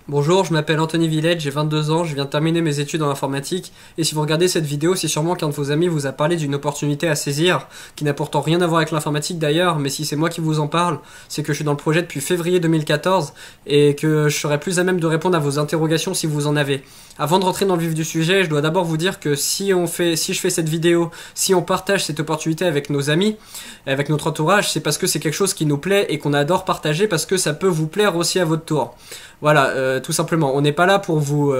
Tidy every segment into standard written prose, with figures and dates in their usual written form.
Bonjour, je m'appelle Anthony Villette, j'ai 22 ans, je viens de terminer mes études en informatique, et si vous regardez cette vidéo, c'est sûrement qu'un de vos amis vous a parlé d'une opportunité à saisir, qui n'a pourtant rien à voir avec l'informatique d'ailleurs, mais si c'est moi qui vous en parle, c'est que je suis dans le projet depuis février 2014, et que je serai plus à même de répondre à vos interrogations si vous en avez. Avant de rentrer dans le vif du sujet, je dois d'abord vous dire que si je fais cette vidéo, si on partage cette opportunité avec nos amis, avec notre entourage, c'est parce que c'est quelque chose qui nous plaît et qu'on adore partager parce que ça peut vous plaire aussi à votre tour. Voilà, tout simplement. On n'est pas là pour vous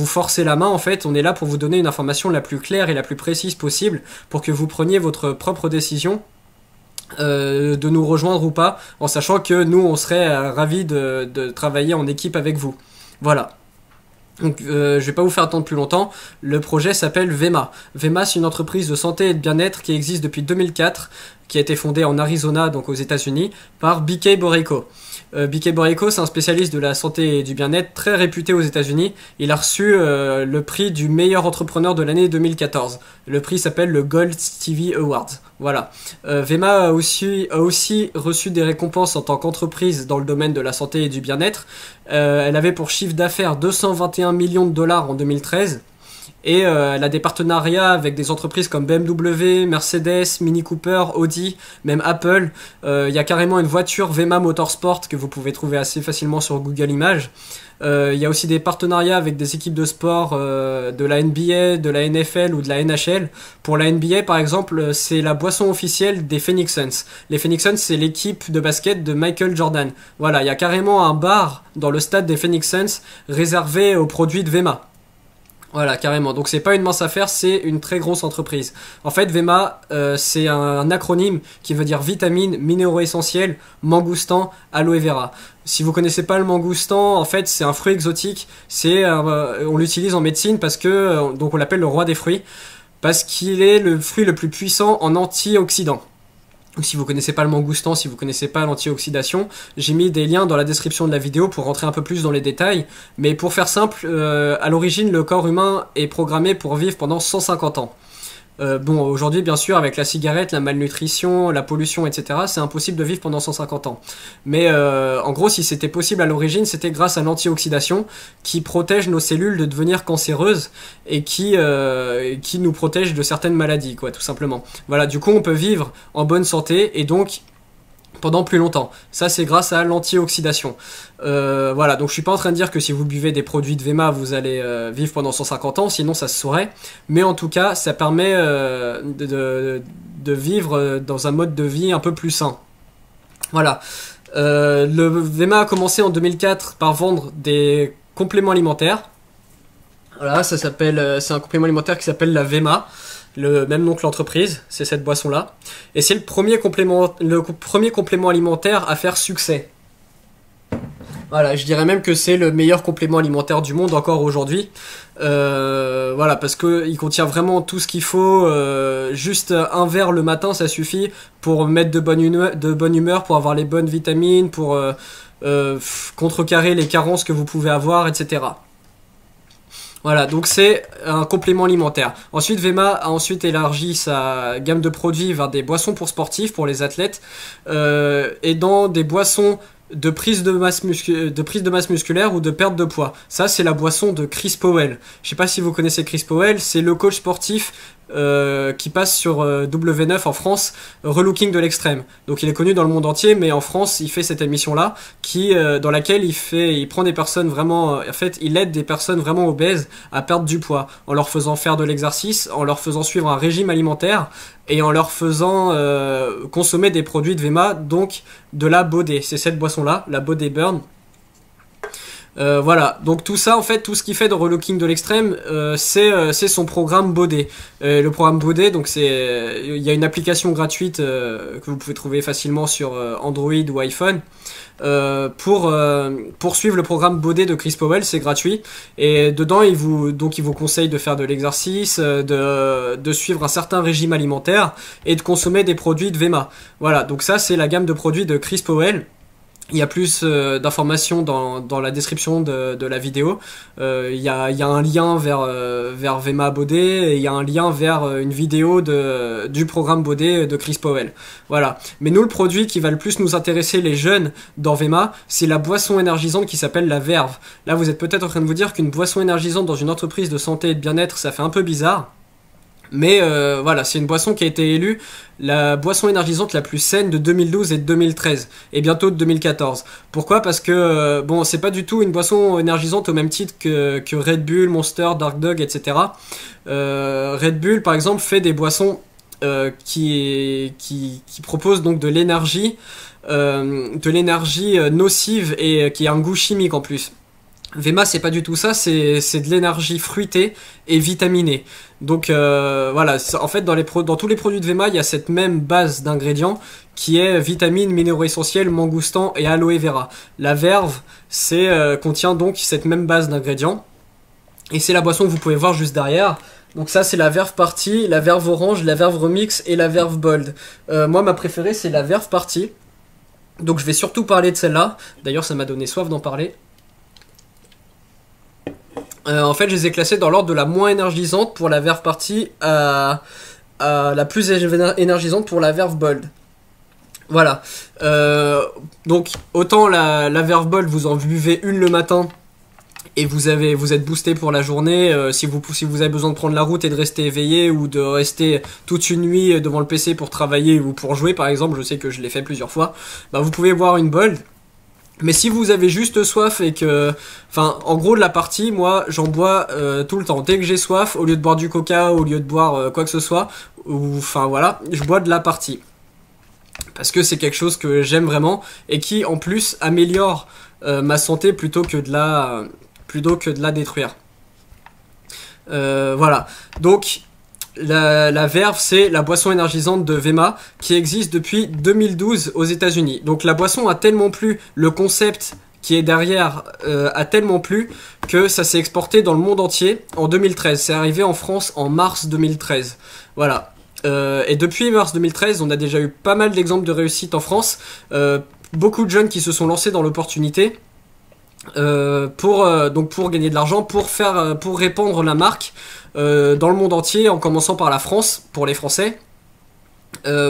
forcer la main, en fait. On est là pour vous donner une information la plus claire et la plus précise possible pour que vous preniez votre propre décision de nous rejoindre ou pas, en sachant que nous, on serait ravis de travailler en équipe avec vous. Voilà. Donc, je vais pas vous faire attendre plus longtemps. Le projet s'appelle VEMA. VEMA, c'est une entreprise de santé et de bien-être qui existe depuis 2004, qui a été fondée en Arizona, donc aux États-Unis, par BK Boreyko. BK Boreyko, c'est un spécialiste de la santé et du bien-être très réputé aux États-Unis. Il a reçu le prix du meilleur entrepreneur de l'année 2014. Le prix s'appelle le Gold Stevie Awards. Voilà. VEMA a aussi reçu des récompenses en tant qu'entreprise dans le domaine de la santé et du bien-être. Elle avait pour chiffre d'affaires 221 millions de dollars en 2013. Et elle a des partenariats avec des entreprises comme BMW, Mercedes, Mini Cooper, Audi, même Apple. Il y a carrément une voiture VEMA Motorsport que vous pouvez trouver assez facilement sur Google Images. Il y a aussi des partenariats avec des équipes de sport de la NBA, de la NFL ou de la NHL. Pour la NBA, par exemple, c'est la boisson officielle des Phoenix Suns. Les Phoenix Suns, c'est l'équipe de basket de Michael Jordan. Voilà, il y a carrément un bar dans le stade des Phoenix Suns réservé aux produits de VEMA. Voilà, carrément. Donc c'est pas une mince affaire, c'est une très grosse entreprise. En fait, VEMA, c'est un acronyme qui veut dire vitamines, minéraux essentiels, mangoustan, aloe vera. Si vous connaissez pas le mangoustan, en fait, c'est un fruit exotique. On l'utilise en médecine parce que, donc on l'appelle le roi des fruits, parce qu'il est le fruit le plus puissant en antioxydants. Donc si vous connaissez pas le mangoustan, si vous connaissez pas l'antioxydation, j'ai mis des liens dans la description de la vidéo pour rentrer un peu plus dans les détails. Mais pour faire simple, à l'origine, le corps humain est programmé pour vivre pendant 150 ans. Bon, aujourd'hui, bien sûr, avec la cigarette, la malnutrition, la pollution, etc., c'est impossible de vivre pendant 150 ans. Mais en gros, si c'était possible à l'origine, c'était grâce à l'antioxydation qui protège nos cellules de devenir cancéreuses et qui nous protège de certaines maladies, quoi, tout simplement. Voilà, du coup, on peut vivre en bonne santé et donc pendant plus longtemps. Ça, c'est grâce à l'antioxydation. Voilà, donc je suis pas en train de dire que si vous buvez des produits de VEMA, vous allez vivre pendant 150 ans, sinon ça se saurait. Mais en tout cas, ça permet de vivre dans un mode de vie un peu plus sain. Voilà. Le VEMA a commencé en 2004 par vendre des compléments alimentaires. Voilà, c'est un complément alimentaire qui s'appelle la VEMA. Le même nom que l'entreprise, c'est cette boisson-là. Et c'est le premier complément alimentaire à faire succès. Voilà, je dirais même que c'est le meilleur complément alimentaire du monde encore aujourd'hui. Voilà, parce qu'il contient vraiment tout ce qu'il faut. Juste un verre le matin, ça suffit pour mettre de bonne humeur, pour avoir les bonnes vitamines, pour contrecarrer les carences que vous pouvez avoir, etc. Voilà, donc c'est un complément alimentaire. Ensuite, VEMA a ensuite élargi sa gamme de produits vers des boissons pour sportifs, pour les athlètes, et dans des boissons de prise de masse musculaire ou de perte de poids. Ça, c'est la boisson de Chris Powell. Je sais pas si vous connaissez Chris Powell, c'est le coach sportif qui passe sur W9 en France, Relooking de l'extrême. Donc il est connu dans le monde entier, mais en France, il fait cette émission-là, dans laquelle il prend des personnes vraiment, en fait, il aide des personnes vraiment obèses à perdre du poids, en leur faisant faire de l'exercice, en leur faisant suivre un régime alimentaire, et en leur faisant consommer des produits de VEMA, donc de la Body. C'est cette boisson-là, la Body Burn. Voilà, donc tout ça, en fait, tout ce qu'il fait dans Relooking de l'extrême, c'est son programme Body. Le programme Body, donc il y a une application gratuite que vous pouvez trouver facilement sur Android ou iPhone. Pour suivre le programme Body de Chris Powell, c'est gratuit. Et dedans, il vous conseille de faire de l'exercice, de suivre un certain régime alimentaire et de consommer des produits de VEMA. Voilà, donc ça, c'est la gamme de produits de Chris Powell. Il y a plus d'informations dans la description de la vidéo. Il y a un lien vers Vema Baudet et il y a un lien vers une vidéo du programme Baudet de Chris Powell. Voilà. Mais nous, le produit qui va le plus nous intéresser les jeunes dans Vema, c'est la boisson énergisante qui s'appelle la Verve. Là, vous êtes peut-être en train de vous dire qu'une boisson énergisante dans une entreprise de santé et de bien-être, ça fait un peu bizarre. Mais voilà, c'est une boisson qui a été élue la boisson énergisante la plus saine de 2012 et de 2013, et bientôt de 2014. Pourquoi ? Parce que, bon, c'est pas du tout une boisson énergisante au même titre que Red Bull, Monster, Dark Dog, etc. Red Bull, par exemple, fait des boissons qui proposent donc de l'énergie nocive et qui a un goût chimique en plus. Vema, c'est pas du tout ça, c'est de l'énergie fruitée et vitaminée. Donc voilà, en fait dans tous les produits de Vema, il y a cette même base d'ingrédients qui est vitamines, minéraux essentiels, mangoustan et aloe vera. La verve, contient donc cette même base d'ingrédients et c'est la boisson que vous pouvez voir juste derrière. Donc ça c'est la verve party, la verve orange, la verve remix et la verve bold. Moi ma préférée c'est la verve party. Donc je vais surtout parler de celle-là. D'ailleurs ça m'a donné soif d'en parler. En fait, je les ai classés dans l'ordre de la moins énergisante pour la verve party à la plus énergisante pour la verve bold. Voilà. Donc, autant la verve bold, vous en buvez une le matin et vous êtes boosté pour la journée. Si vous avez besoin de prendre la route et de rester éveillé ou de rester toute une nuit devant le PC pour travailler ou pour jouer, par exemple, je sais que je l'ai fait plusieurs fois, bah, vous pouvez boire une bold. Mais si vous avez juste soif et que... Enfin, en gros, de la partie, moi, j'en bois tout le temps. Dès que j'ai soif, au lieu de boire du coca, au lieu de boire quoi que ce soit, enfin voilà, je bois de la partie. Parce que c'est quelque chose que j'aime vraiment et qui, en plus, améliore ma santé plutôt que de la détruire. Voilà. Donc... La verve, c'est la boisson énergisante de Vema qui existe depuis 2012 aux États-Unis. Donc la boisson a tellement plu, le concept qui est derrière a tellement plu que ça s'est exporté dans le monde entier en 2013. C'est arrivé en France en mars 2013. Voilà. Et depuis mars 2013, on a déjà eu pas mal d'exemples de réussite en France. Beaucoup de jeunes qui se sont lancés dans l'opportunité. Pour gagner de l'argent, pour répandre la marque dans le monde entier, en commençant par la France, pour les Français.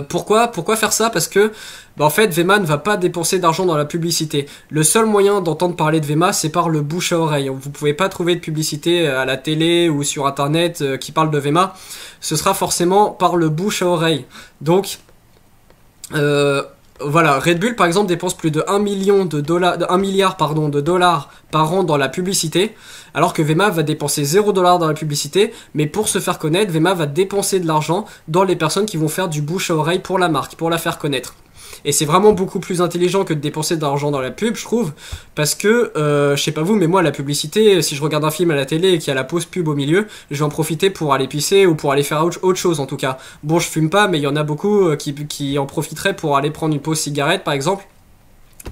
Pourquoi faire ça ? Parce que en fait Vema ne va pas dépenser d'argent dans la publicité. Le seul moyen d'entendre parler de Vema, c'est par le bouche à oreille. Vous pouvez pas trouver de publicité à la télé ou sur internet qui parle de Vema. Ce sera forcément par le bouche à oreille. Donc voilà, Red Bull par exemple dépense plus de 1 milliard de dollars par an dans la publicité, alors que Vema va dépenser 0$ dans la publicité, mais pour se faire connaître, Vema va dépenser de l'argent dans les personnes qui vont faire du bouche à oreille pour la marque, pour la faire connaître. Et c'est vraiment beaucoup plus intelligent que de dépenser de l'argent dans la pub, je trouve, parce que, je sais pas vous, mais moi la publicité, si je regarde un film à la télé et qu'il y a la pause pub au milieu, je vais en profiter pour aller pisser ou pour aller faire autre chose en tout cas. Bon, je fume pas, mais il y en a beaucoup qui en profiteraient pour aller prendre une pause cigarette par exemple,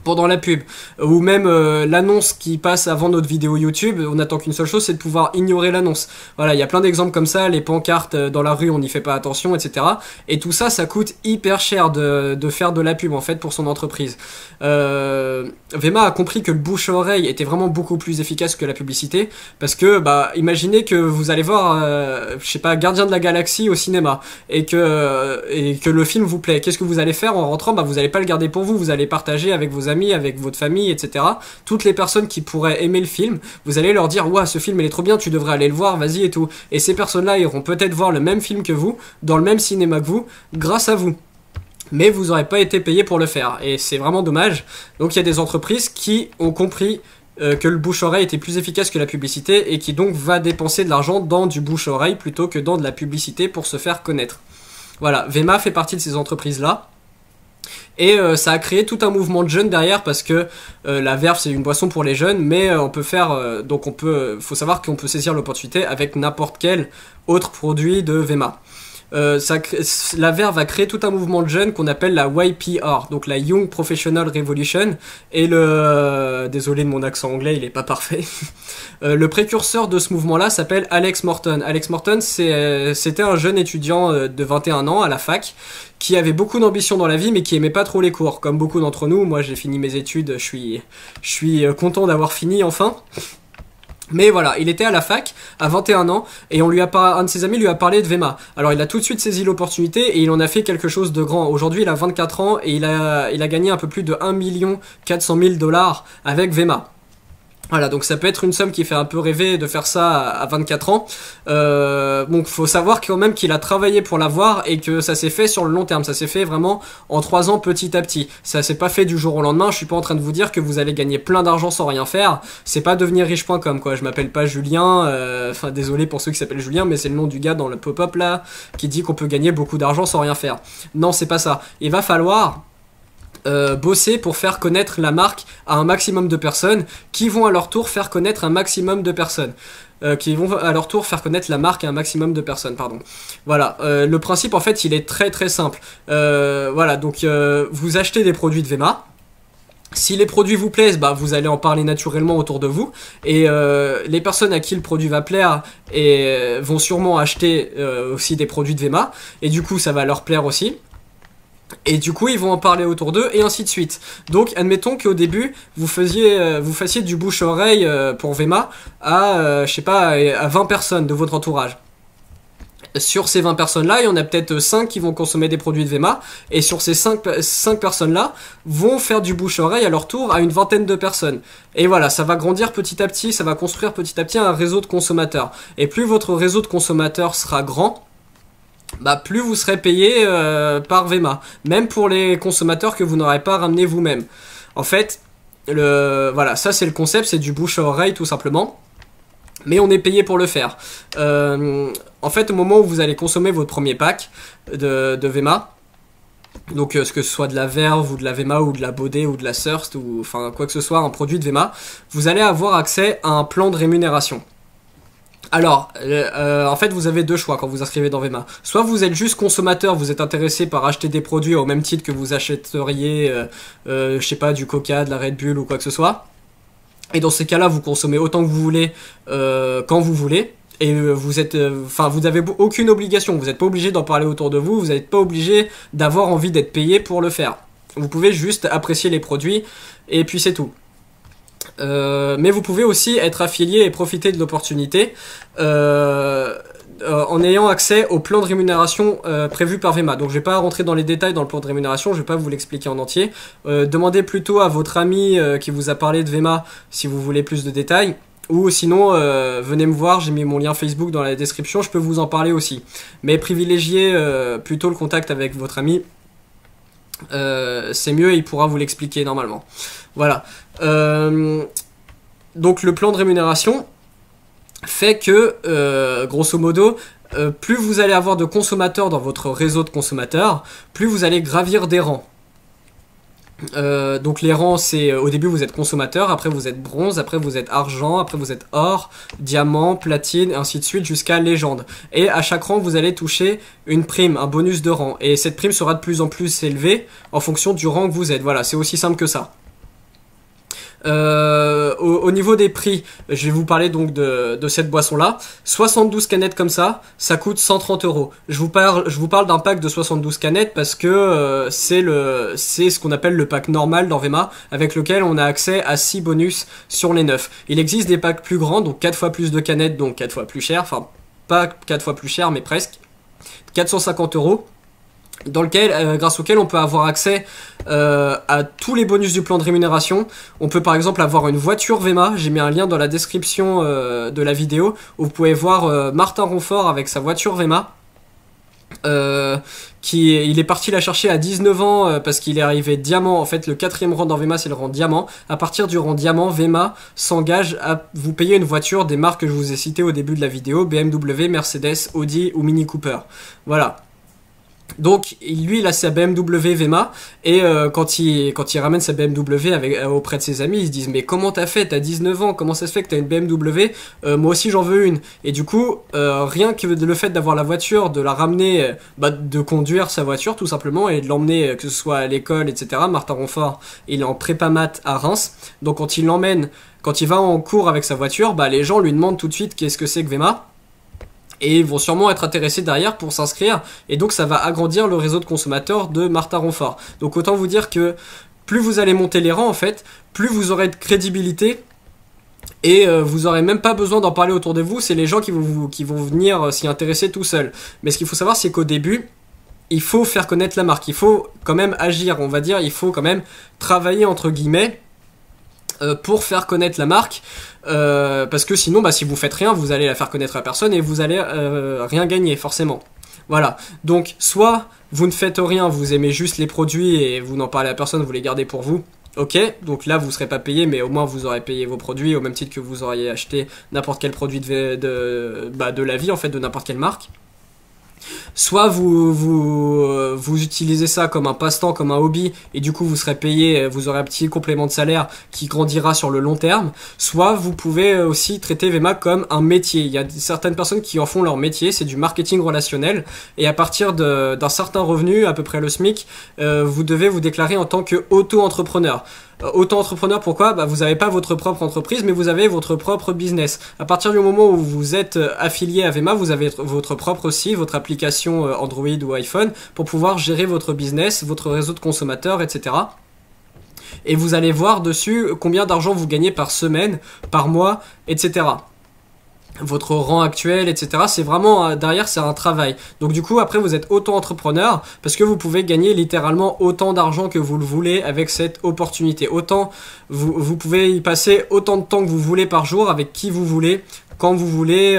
pendant la pub, ou même l'annonce qui passe avant notre vidéo YouTube. On attend qu'une seule chose, c'est de pouvoir ignorer l'annonce. Voilà, il y a plein d'exemples comme ça, les pancartes dans la rue, on n'y fait pas attention, etc. Et tout ça, ça coûte hyper cher de faire de la pub en fait pour son entreprise. Vema a compris que le bouche à oreille était vraiment beaucoup plus efficace que la publicité, parce que imaginez que vous allez voir je sais pas, Gardien de la Galaxie au cinéma et que le film vous plaît. Qu'est-ce que vous allez faire en rentrant ? Vous allez pas le garder pour vous, vous allez partager avec vos amis, avec votre famille, etc. Toutes les personnes qui pourraient aimer le film, vous allez leur dire « Ouah, ce film il est trop bien, tu devrais aller le voir, vas-y et tout ». Et ces personnes-là iront peut-être voir le même film que vous, dans le même cinéma que vous, grâce à vous. Mais vous n'aurez pas été payé pour le faire. Et c'est vraiment dommage. Donc il y a des entreprises qui ont compris que le bouche-oreille était plus efficace que la publicité et qui donc va dépenser de l'argent dans du bouche-oreille plutôt que dans de la publicité pour se faire connaître. Voilà, Vema fait partie de ces entreprises-là. Et ça a créé tout un mouvement de jeunes derrière, parce que la verve c'est une boisson pour les jeunes, mais on peut faire faut savoir qu'on peut saisir l'opportunité avec n'importe quel autre produit de Vema. la VER va créer tout un mouvement de jeunes qu'on appelle la YPR, donc la Young Professional Revolution, et désolé de mon accent anglais, il est pas parfait. Le précurseur de ce mouvement-là s'appelle Alex Morton. Alex Morton, c'était un jeune étudiant de 21 ans à la fac, qui avait beaucoup d'ambition dans la vie, mais qui aimait pas trop les cours. Comme beaucoup d'entre nous, moi j'ai fini mes études, je suis content d'avoir fini enfin. Mais voilà, il était à la fac à 21 ans et un de ses amis lui a parlé de Vema. Alors il a tout de suite saisi l'opportunité et il en a fait quelque chose de grand. Aujourd'hui il a 24 ans et il a gagné un peu plus de 1 400 000 $ avec Vema. Voilà, donc ça peut être une somme qui fait un peu rêver de faire ça à 24 ans. Donc faut savoir quand même qu'il a travaillé pour l'avoir et que ça s'est fait sur le long terme. Ça s'est fait vraiment en 3 ans petit à petit. Ça s'est pas fait du jour au lendemain. Je suis pas en train de vous dire que vous allez gagner plein d'argent sans rien faire. C'est pas devenirriche.com quoi. Je m'appelle pas Julien. Enfin désolé pour ceux qui s'appellent Julien, mais c'est le nom du gars dans le pop-up là qui dit qu'on peut gagner beaucoup d'argent sans rien faire. Non, c'est pas ça. Il va falloir bosser pour faire connaître la marque à un maximum de personnes qui vont à leur tour faire connaître un maximum de personnes. Qui vont à leur tour faire connaître la marque à un maximum de personnes, pardon. Voilà, le principe en fait il est très très simple. Voilà, donc vous achetez des produits de Vema. Si les produits vous plaisent, bah, vous allez en parler naturellement autour de vous. Et les personnes à qui le produit va plaire vont sûrement acheter aussi des produits de Vema. Et du coup ça va leur plaire aussi. Et du coup, ils vont en parler autour d'eux, et ainsi de suite. Donc, admettons qu'au début, vous fassiez du bouche-oreille pour Vema à, je sais pas, à 20 personnes de votre entourage. Sur ces 20 personnes-là, il y en a peut-être 5 qui vont consommer des produits de Vema, et sur ces 5 personnes-là, vont faire du bouche-oreille à leur tour à une vingtaine de personnes. Et voilà, ça va grandir petit à petit, ça va construire petit à petit un réseau de consommateurs. Et plus votre réseau de consommateurs sera grand, bah plus vous serez payé par Vema, même pour les consommateurs que vous n'aurez pas ramené vous-même. En fait, voilà, ça c'est le concept, c'est du bouche à oreille tout simplement, mais on est payé pour le faire. En fait, au moment où vous allez consommer votre premier pack de Vema, donc que ce soit de la Verve ou de la Vema ou de la Baudet ou de la Thirst ou enfin quoi que ce soit, un produit de Vema, vous allez avoir accès à un plan de rémunération. Alors, en fait, vous avez deux choix quand vous inscrivez dans Vema. Soit vous êtes juste consommateur, vous êtes intéressé par acheter des produits au même titre que vous achèteriez, je sais pas, du Coca, de la Red Bull ou quoi que ce soit. Et dans ces cas-là, vous consommez autant que vous voulez, quand vous voulez. Et vous n'avez aucune obligation. Vous n'êtes pas obligé d'en parler autour de vous. Vous n'êtes pas obligé d'avoir envie d'être payé pour le faire. Vous pouvez juste apprécier les produits et puis c'est tout. Mais vous pouvez aussi être affilié et profiter de l'opportunité en ayant accès au plan de rémunération prévu par Vema. Donc je vais pas rentrer dans les détails dans le plan de rémunération, je vais pas vous l'expliquer en entier. Demandez plutôt à votre ami qui vous a parlé de Vema si vous voulez plus de détails. Ou sinon, venez me voir, j'ai mis mon lien Facebook dans la description, je peux vous en parler aussi. Mais privilégiez plutôt le contact avec votre ami. C'est mieux et il pourra vous l'expliquer normalement. Voilà. Donc le plan de rémunération fait que, grosso modo, plus vous allez avoir de consommateurs dans votre réseau de consommateurs, plus vous allez gravir des rangs. Donc les rangs, c'est au début vous êtes consommateur, après vous êtes bronze, après vous êtes argent, après vous êtes or, diamant, platine, et ainsi de suite jusqu'à légende. Et à chaque rang vous allez toucher une prime, un bonus de rang. Et cette prime sera de plus en plus élevée en fonction du rang que vous êtes. Voilà, c'est aussi simple que ça. Au niveau des prix, je vais vous parler donc de cette boisson là. 72 canettes comme ça coûte 130 €. Je vous parle d'un pack de 72 canettes parce que c'est ce qu'on appelle le pack normal dans Vema, avec lequel on a accès à 6 bonus sur les 9. Il existe des packs plus grands, donc 4 fois plus de canettes, donc 4 fois plus cher, enfin pas 4 fois plus cher mais presque 450 €, dans lequel, grâce auquel on peut avoir accès à tous les bonus du plan de rémunération. On peut par exemple avoir une voiture Vema, j'ai mis un lien dans la description de la vidéo, où vous pouvez voir Martin Ronfort avec sa voiture Vema. Il est parti la chercher à 19 ans parce qu'il est arrivé diamant. En fait, le 4e rang dans Vema, c'est le rang diamant. À partir du rang diamant, Vema s'engage à vous payer une voiture des marques que je vous ai citées au début de la vidéo, BMW, Mercedes, Audi ou Mini Cooper. Voilà. Donc lui il a sa BMW Vema et quand il ramène sa BMW auprès de ses amis, ils se disent mais comment t'as fait, t'as 19 ans, comment ça se fait que t'as une BMW, moi aussi j'en veux une. Et du coup rien que le fait d'avoir la voiture, de la ramener, de conduire sa voiture tout simplement et de l'emmener que ce soit à l'école etc. Martin Ronfort il est en prépa maths à Reims, donc quand il l'emmène, quand il va en cours avec sa voiture, les gens lui demandent tout de suite qu'est-ce que c'est que Vema. Et ils vont sûrement être intéressés derrière pour s'inscrire, et donc ça va agrandir le réseau de consommateurs de Martin Ronfort. Donc autant vous dire que plus vous allez monter les rangs en fait, plus vous aurez de crédibilité, et vous aurez même pas besoin d'en parler autour de vous, c'est les gens qui vont venir s'y intéresser tout seuls. Mais ce qu'il faut savoir c'est qu'au début, il faut faire connaître la marque, il faut quand même agir, on va dire, il faut quand même travailler entre guillemets, pour faire connaître la marque, parce que sinon si vous faites rien vous allez la faire connaître à personne et vous allez rien gagner forcément. Voilà, donc soit vous ne faites rien, vous aimez juste les produits et vous n'en parlez à personne, vous les gardez pour vous, ok, donc là vous serez pas payé mais au moins vous aurez payé vos produits au même titre que vous auriez acheté n'importe quel produit de la vie en fait, de n'importe quelle marque. Soit vous utilisez ça comme un passe-temps, comme un hobby, et du coup vous serez payé, vous aurez un petit complément de salaire qui grandira sur le long terme. Soit vous pouvez aussi traiter Vema comme un métier. Il y a certaines personnes qui en font leur métier, c'est du marketing relationnel, et à partir d'un certain revenu, à peu près le SMIC, vous devez vous déclarer en tant que auto-entrepreneur. Auto-entrepreneur, pourquoi ? Vous n'avez pas votre propre entreprise, mais vous avez votre propre business. À partir du moment où vous êtes affilié à Vema, vous avez votre propre site, votre application Android ou iPhone, pour pouvoir gérer votre business, votre réseau de consommateurs, etc. Et vous allez voir dessus combien d'argent vous gagnez par semaine, par mois, etc. Votre rang actuel, etc. C'est vraiment, derrière, c'est un travail. Donc du coup, après, vous êtes auto-entrepreneur parce que vous pouvez gagner littéralement autant d'argent que vous le voulez avec cette opportunité. Autant, vous pouvez y passer autant de temps que vous voulez par jour, avec qui vous voulez, quand vous voulez,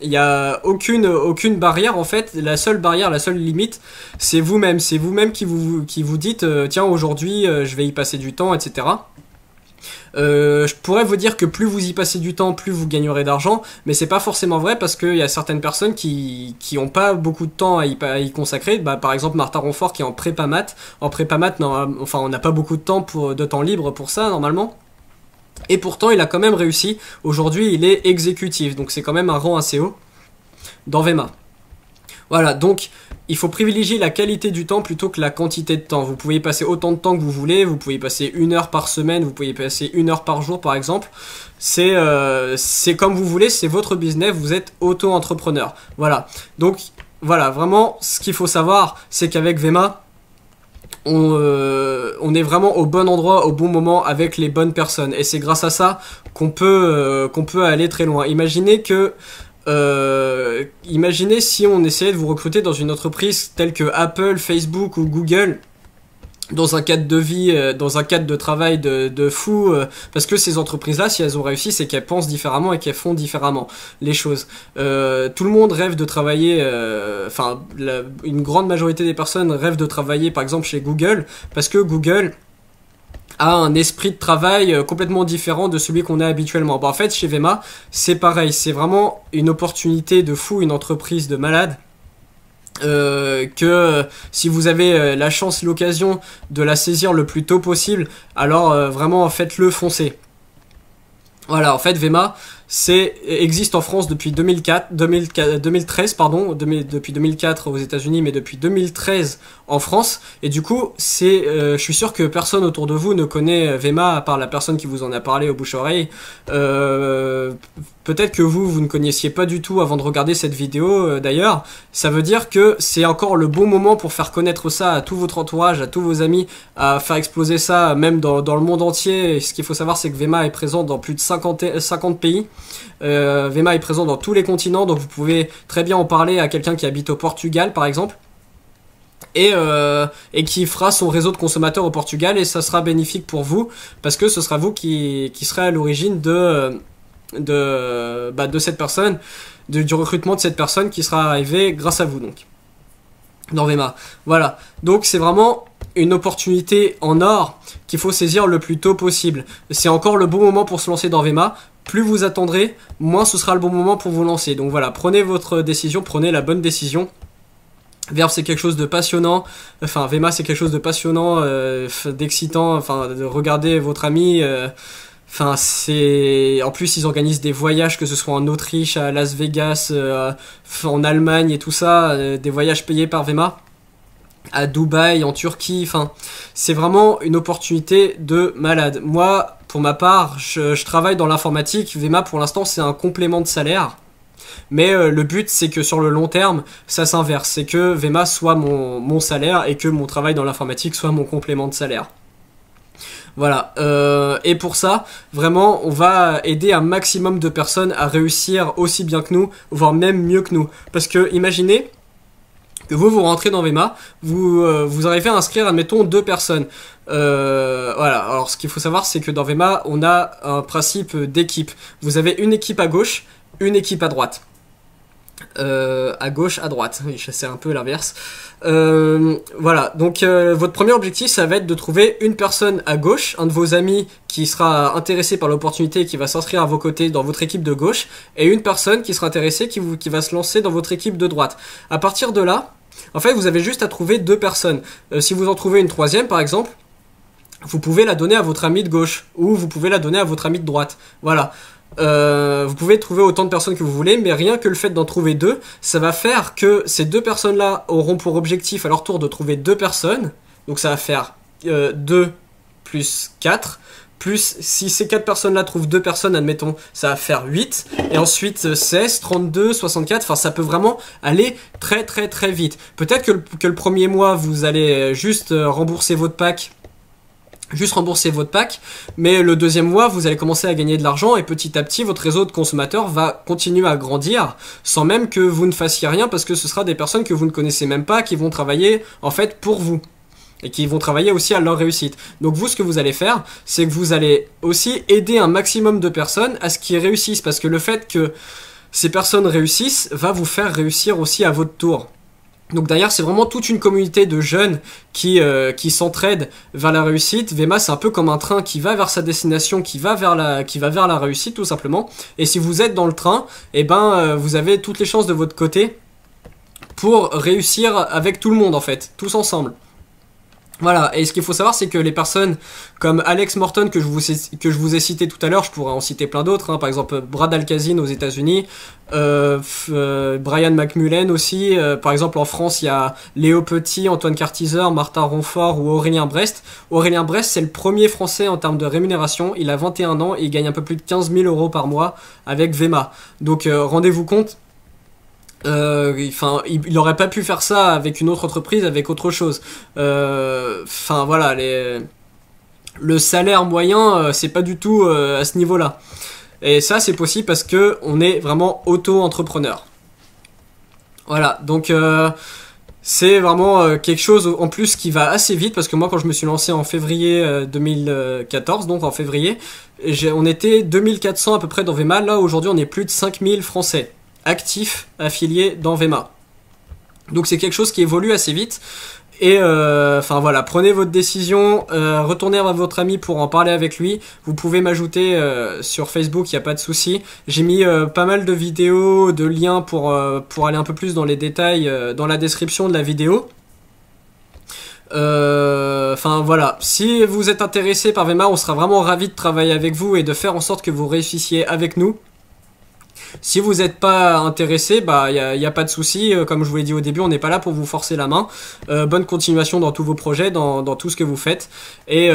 il n'y a aucune barrière en fait. La seule barrière, la seule limite, c'est vous-même. C'est vous-même qui vous dites tiens, aujourd'hui, je vais y passer du temps, etc. Je pourrais vous dire que plus vous y passez du temps, plus vous gagnerez d'argent, mais c'est pas forcément vrai parce qu'il y a certaines personnes qui ont pas beaucoup de temps à y consacrer. Par exemple Martin Ronfort qui est en prépa maths. En prépa maths, on n'a pas beaucoup de temps libre pour ça normalement. Et pourtant il a quand même réussi. Aujourd'hui il est exécutif, donc c'est quand même un rang assez haut dans Vema. Voilà, donc il faut privilégier la qualité du temps plutôt que la quantité de temps. Vous pouvez y passer autant de temps que vous voulez, vous pouvez y passer 1 heure par semaine, vous pouvez y passer 1 heure par jour par exemple. C'est comme vous voulez, c'est votre business, vous êtes auto-entrepreneur. Voilà, donc voilà, vraiment ce qu'il faut savoir, c'est qu'avec Vema, on est vraiment au bon endroit, au bon moment, avec les bonnes personnes. Et c'est grâce à ça qu'on peut aller très loin. Imaginez si on essayait de vous recruter dans une entreprise telle que Apple, Facebook ou Google, dans un cadre de vie, dans un cadre de travail de fou, parce que ces entreprises-là, si elles ont réussi, c'est qu'elles pensent différemment et qu'elles font différemment les choses. Tout le monde rêve de travailler, une grande majorité des personnes rêvent de travailler par exemple chez Google, parce que Google a un esprit de travail complètement différent de celui qu'on a habituellement. En fait, chez Vema, c'est pareil, c'est vraiment une opportunité de fou, une entreprise de malade. Que si vous avez la chance, l'occasion de la saisir le plus tôt possible, alors vraiment faites-le, foncez. Voilà, en fait Vema existe en France depuis 2013 pardon, depuis 2004 aux États-Unis, mais depuis 2013 en France. Et du coup, je suis sûr que personne autour de vous ne connaît Vema à part la personne qui vous en a parlé au bouche-oreille. Peut-être que vous ne connaissiez pas du tout avant de regarder cette vidéo d'ailleurs. Ça veut dire que c'est encore le bon moment pour faire connaître ça à tout votre entourage, à tous vos amis, à faire exploser ça même dans le monde entier. Et ce qu'il faut savoir, c'est que Vema est présent dans plus de 50 pays. Vema est présent dans tous les continents, donc vous pouvez très bien en parler à quelqu'un qui habite au Portugal par exemple, et qui fera son réseau de consommateurs au Portugal, et ça sera bénéfique pour vous parce que ce sera vous qui serez à l'origine de cette personne, du recrutement de cette personne qui sera arrivée grâce à vous donc dans Vema. Voilà, donc c'est vraiment une opportunité en or qu'il faut saisir le plus tôt possible. C'est encore le bon moment pour se lancer dans Vema. Plus vous attendrez, moins ce sera le bon moment pour vous lancer. Donc voilà, prenez votre décision, prenez la bonne décision. Verve c'est quelque chose de passionnant, enfin Vema c'est quelque chose de passionnant, d'excitant, enfin de regarder votre ami, enfin c'est, en plus ils organisent des voyages que ce soit en Autriche, à Las Vegas, en Allemagne et tout ça, des voyages payés par Vema, à Dubaï, en Turquie, enfin c'est vraiment une opportunité de malade. Moi pour ma part je travaille dans l'informatique, Vema pour l'instant c'est un complément de salaire. Mais le but, c'est que sur le long terme, ça s'inverse. C'est que Vema soit mon salaire et que mon travail dans l'informatique soit mon complément de salaire. Voilà. Et pour ça, vraiment, on va aider un maximum de personnes à réussir aussi bien que nous, voire même mieux que nous. Parce que imaginez que vous rentrez dans Vema, vous arrivez à inscrire, admettons, 2 personnes. Voilà. Alors, ce qu'il faut savoir, c'est que dans Vema, on a un principe d'équipe. Vous avez une équipe à gauche, une équipe à droite. À gauche, à droite. Oui, c'est un peu l'inverse. Voilà, donc votre premier objectif, ça va être de trouver une personne à gauche, un de vos amis qui sera intéressé par l'opportunité et qui va s'inscrire à vos côtés dans votre équipe de gauche, et une personne qui sera intéressée, qui va se lancer dans votre équipe de droite. À partir de là, en fait, vous avez juste à trouver 2 personnes. Si vous en trouvez une troisième, par exemple, vous pouvez la donner à votre ami de gauche, ou vous pouvez la donner à votre ami de droite. Voilà. Vous pouvez trouver autant de personnes que vous voulez, mais rien que le fait d'en trouver 2, ça va faire que ces 2 personnes-là auront pour objectif à leur tour de trouver 2 personnes. Donc ça va faire 2 plus 4, plus si ces 4 personnes-là trouvent 2 personnes, admettons, ça va faire 8, et ensuite 16, 32, 64, enfin ça peut vraiment aller très très très vite. Peut-être que le premier mois, vous allez juste rembourser votre pack, mais le deuxième mois, vous allez commencer à gagner de l'argent et petit à petit, votre réseau de consommateurs va continuer à grandir sans même que vous ne fassiez rien parce que ce sera des personnes que vous ne connaissez même pas qui vont travailler en fait pour vous et qui vont travailler aussi à leur réussite. Donc vous, ce que vous allez faire, c'est que vous allez aussi aider un maximum de personnes à ce qu'ils réussissent parce que le fait que ces personnes réussissent va vous faire réussir aussi à votre tour. Donc derrière, c'est vraiment toute une communauté de jeunes qui s'entraident vers la réussite. Vema, c'est un peu comme un train qui va vers sa destination, qui va vers la réussite tout simplement. Et si vous êtes dans le train, eh ben vous avez toutes les chances de votre côté pour réussir avec tout le monde en fait, tous ensemble. Voilà, et ce qu'il faut savoir, c'est que les personnes comme Alex Morton que je vous ai cité tout à l'heure, je pourrais en citer plein d'autres, hein, par exemple Brad Alkazin aux États-Unis, Brian McMullen aussi, par exemple en France il y a Léo Petit, Antoine Cartizer, Martin Ronfort ou Aurélien Brest. Aurélien Brest, c'est le premier français en termes de rémunération, il a 21 ans et il gagne un peu plus de 15 000 € par mois avec Vema. Donc rendez-vous compte. Il aurait pas pu faire ça avec une autre entreprise, avec autre chose. Voilà, le salaire moyen, c'est pas du tout à ce niveau-là. Et ça, c'est possible parce que on est vraiment auto-entrepreneur. Voilà, donc c'est vraiment quelque chose en plus qui va assez vite parce que moi, quand je me suis lancé en février 2014, donc en février, on était 2400 à peu près dans Vema. Là, aujourd'hui, on est plus de 5000 Français actifs affiliés dans Vema. Donc c'est quelque chose qui évolue assez vite. Et voilà, prenez votre décision, retournez à votre ami pour en parler avec lui. Vous pouvez m'ajouter sur Facebook, il n'y a pas de souci. J'ai mis pas mal de vidéos, de liens pour aller un peu plus dans les détails dans la description de la vidéo. Voilà, si vous êtes intéressé par Vema, on sera vraiment ravis de travailler avec vous et de faire en sorte que vous réussissiez avec nous. Si vous n'êtes pas intéressé, bah y a pas de souci. Comme je vous l'ai dit au début, on n'est pas là pour vous forcer la main. Bonne continuation dans tous vos projets, dans tout ce que vous faites. Et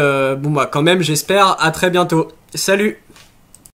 quand même, j'espère à très bientôt. Salut!